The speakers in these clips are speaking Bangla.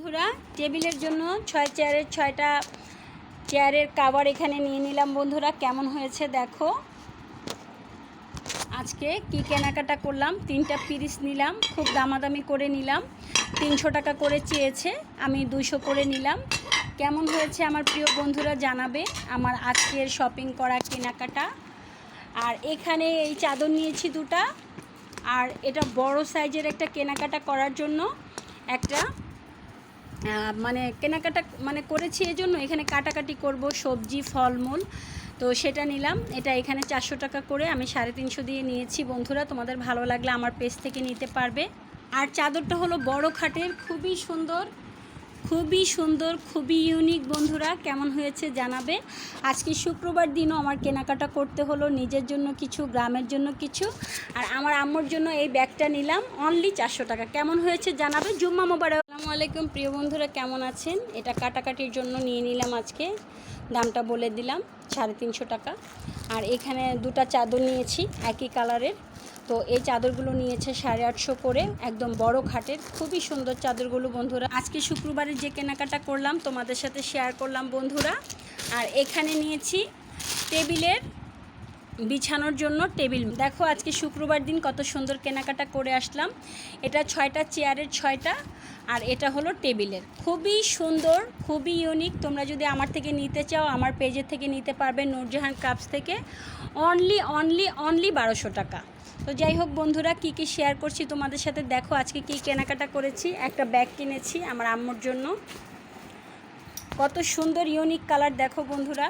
বন্ধুরা টেবিলের জন্য 6 চেয়ারের 6টা চেয়ারের কভার এখানে নিয়ে নিলাম বন্ধুরা। কেমন হয়েছে দেখো। আজকে কি কেনাকাটা করলাম, 3টা পিস নিলাম, খুব দামাদামি করে নিলাম। 300 টাকা করে চেয়েছে, আমি 200 করে নিলাম। কেমন হয়েছে আমার প্রিয় বন্ধুরা জানাবে আমার আজকের শপিং করা কেনাকাটা। আর এখানে এই চাদর নিয়েছি 2টা, আর এটা বড় সাইজের একটা কেনাকাটা করার জন্য একটা কেনাকাটা করেছি। এজন্য এখানে কাটাকাটি করব সবজি ফলমূল, তো সেটা নিলাম। এটা এখানে 400 টাকা করে, আমি 350 দিয়ে নিয়েছি বন্ধুরা। তোমাদের ভালো লাগলে আমার পেজ থেকে নিতে পারবে। আর চাদরটা হলো বড় খাটের, খুবই সুন্দর খুবই ইউনিক বন্ধুরা। কেমন হয়েছে জানাবে। আজকে শুক্রবার দিনও আমার কেনাকাটা করতে হলো, নিজের জন্য কিছু, গ্রামের জন্য কিছু, আর আমার আম্মুর জন্য এই ব্যাগটা নিলাম অনলি 400 টাকা। কেমন হয়েছে জানাবে। জুম্মা মোবারক। আসসালামু আলাইকুম প্রিয় বন্ধুরা, কেমন আছেন। এটা কাটাকাটির জন্য নিয়ে নিলাম আজকে, দামটা বলে দিলাম 350 টাকা। আর এখানে 2টা চাদর নিয়েছি একই কালারের, তো এই চাদরগুলো নিয়েছে 850 করে, একদম বড় খাটের, খুবই সুন্দর চাদরগুলো বন্ধুরা। আজকে শুক্রবারের যে কেনাকাটা করলাম তোমাদের সাথে শেয়ার করলাম বন্ধুরা। আর এখানে নিয়েছি টেবিলের বিছানোর জন্য টেবিল। দেখো আজকে শুক্রবার দিন কত সুন্দর কেনাকাটা করে আসলাম। এটা 6টা চেয়ারের 6টা, আর এটা হলো টেবিলের, খুবই সুন্দর খুবই ইউনিক। তোমরা যদি আমার থেকে নিতে চাও আমার পেজের থেকে নিতে পারবে, নূরজাহান ক্রাফটস থেকে। অনলি 1200 টাকা। তো যাই হোক বন্ধুরা, কি কি শেয়ার করছি তোমাদের সাথে দেখো। আজকে কি কেনাকাটা করেছি, একটা ব্যাগ কিনেছি আমার আম্মুর জন্য, কত সুন্দর ইউনিক কালার দেখো বন্ধুরা,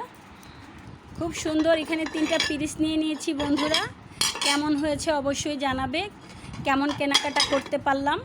খুব সুন্দর। এখানে 3টা পিস নিয়ে নিয়েছি বন্ধুরা। কেমন হয়েছে অবশ্যই জানাবে, কেমন কেনাকাটা করতে পারলাম।